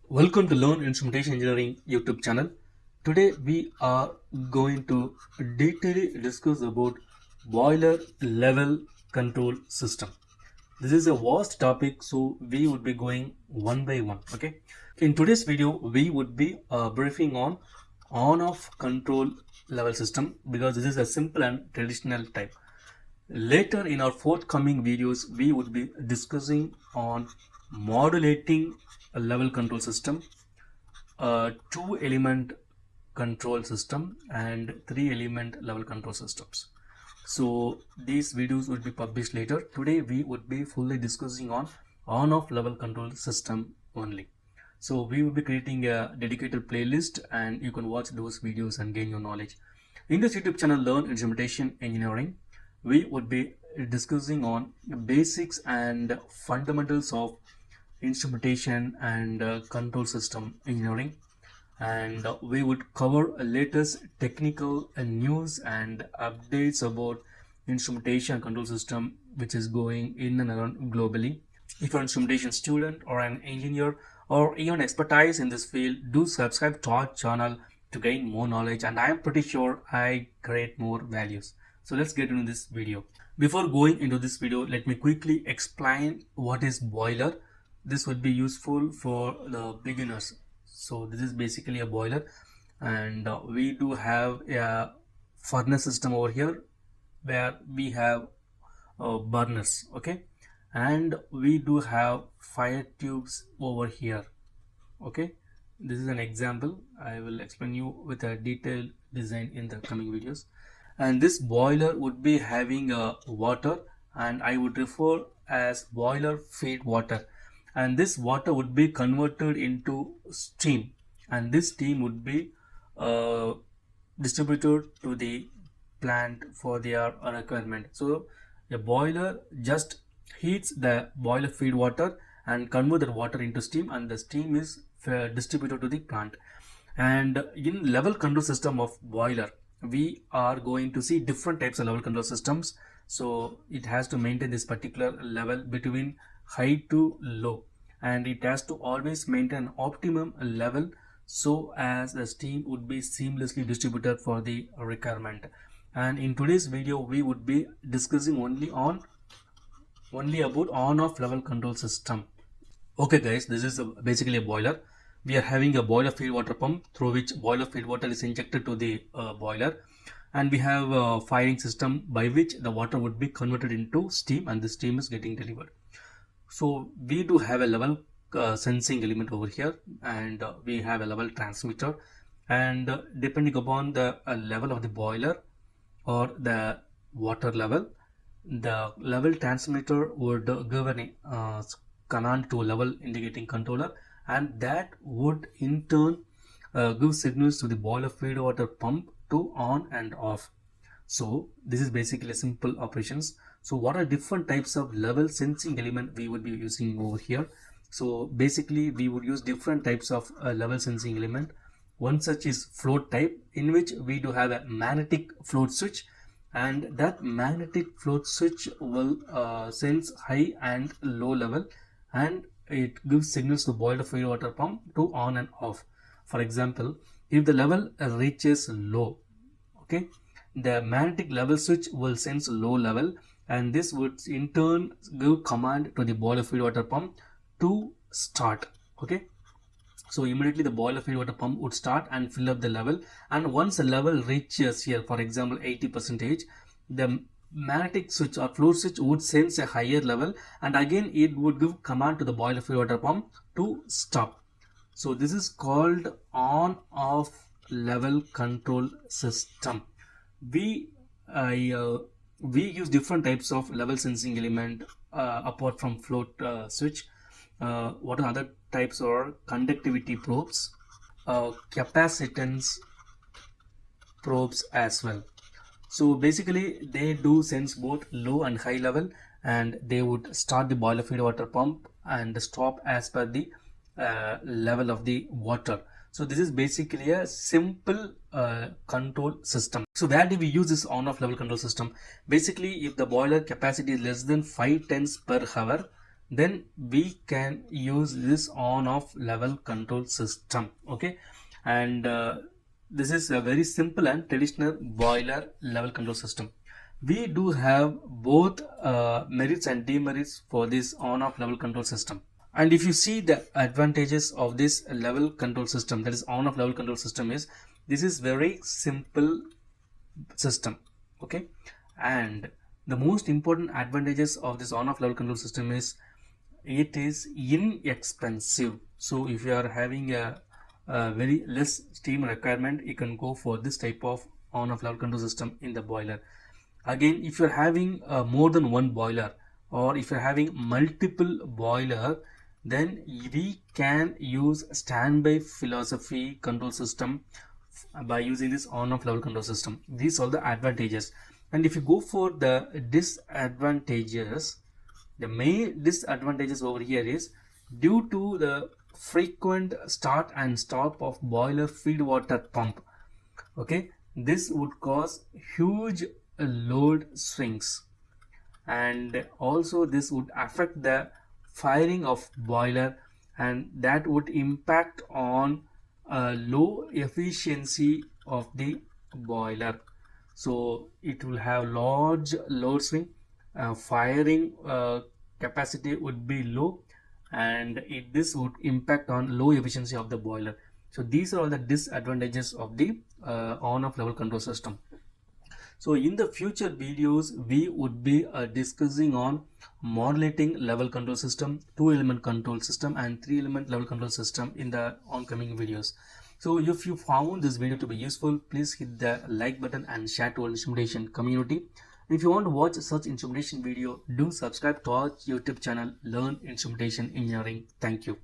Welcome to Learn Instrumentation Engineering YouTube channel. Today we are going to detailedly discuss about boiler level control system. This is a vast topic, so we would be going one by one. Okay. In today's video, we would be briefing on-off control level system because this is a simple and traditional type. Later in our forthcoming videos, we would be discussing on modulating a level control system, a two element control system and three element level control systems. So these videos will be published later. Today we would be fully discussing on off level control system only. So we will be creating a dedicated playlist and you can watch those videos and gain your knowledge. In this YouTube channel Learn Instrumentation Engineering, we would be discussing on basics and fundamentals of instrumentation and control system engineering, and we would cover latest technical news and updates about instrumentation control system which is going in and around globally. If you're an instrumentation student or an engineer or even expertise in this field, do subscribe to our channel to gain more knowledge, and I am pretty sure I create more values. So let's get into this video. Before going into this video, let me quickly explain what is boiler. This would be useful for the beginners. So this is basically a boiler, and we do have a furnace system over here where we have burners, okay, and we do have fire tubes over here, okay. This is an example. I will explain you with a detailed design in the coming videos. And this boiler would be having water, and I would refer as boiler feed water, and this water would be converted into steam, and this steam would be distributed to the plant for their requirement. So the boiler just heats the boiler feed water and convert that water into steam, and the steam is distributed to the plant. And in level control system of boiler, we are going to see different types of level control systems. So it has to maintain this particular level between high to low, and it has to always maintain optimum level so as the steam would be seamlessly distributed for the requirement. And in today's video we would be discussing only about on-off level control system. Okay guys, this is basically a boiler. We are having a boiler feed water pump through which boiler feed water is injected to the boiler, and we have a firing system by which the water would be converted into steam and the steam is getting delivered. So we do have a level sensing element over here, and we have a level transmitter, and depending upon the level of the boiler or the water level, the level transmitter would give an command to a level indicating controller, and that would in turn give signals to the boiler feed water pump to on and off. So this is basically simple operations. So what are different types of level sensing element we would be using over here? So basically we would use different types of level sensing element. One such is float type, in which we do have a magnetic float switch, and that magnetic float switch will sense high and low level, and it gives signals to boiler feed water pump to on and off. For example, if the level reaches low, okay, the magnetic level switch will sense low level, and this would in turn give command to the boiler feed water pump to start, okay. So immediately the boiler feed water pump would start and fill up the level, and once the level reaches here, for example 80%, the magnetic switch or float switch would sense a higher level, and again it would give command to the boiler feed water pump to stop. So this is called on off level control system. We use different types of level sensing element apart from float switch. What are other types are conductivity probes, capacitance probes as well. So basically they do sense both low and high level, and they would start the boiler feed water pump and stop as per the level of the water. So this is basically a simple control system. So where do we use this on-off level control system? Basically, if the boiler capacity is less than 5 tons per hour, then we can use this on-off level control system. Okay, and this is a very simple and traditional boiler level control system. We do have both merits and demerits for this on-off level control system. And if you see the advantages of this level control system, that is on-off level control system, is this is very simple system. Okay, and the most important advantages of this on-off level control system is it is inexpensive. So if you are having a very less steam requirement, you can go for this type of on-off level control system in the boiler. Again, if you're having more than one boiler, or if you're having multiple boiler, then we can use standby philosophy control system by using this on-off level control system. These are the advantages. And if you go for the disadvantages, the main disadvantages over here is due to the frequent start and stop of boiler feed water pump. Okay, this would cause huge load swings, and also this would affect the firing of boiler, and that would impact on low efficiency of the boiler. So it will have large load swing, firing capacity would be low, and this would impact on low efficiency of the boiler. So these are all the disadvantages of the on-off level control system. So in the future videos, we would be discussing on modulating level control system, 2-element control system, and 3-element level control system in the oncoming videos. So if you found this video to be useful, please hit the like button and share to our instrumentation community. If you want to watch such instrumentation video, do subscribe to our YouTube channel, Learn Instrumentation Engineering. Thank you.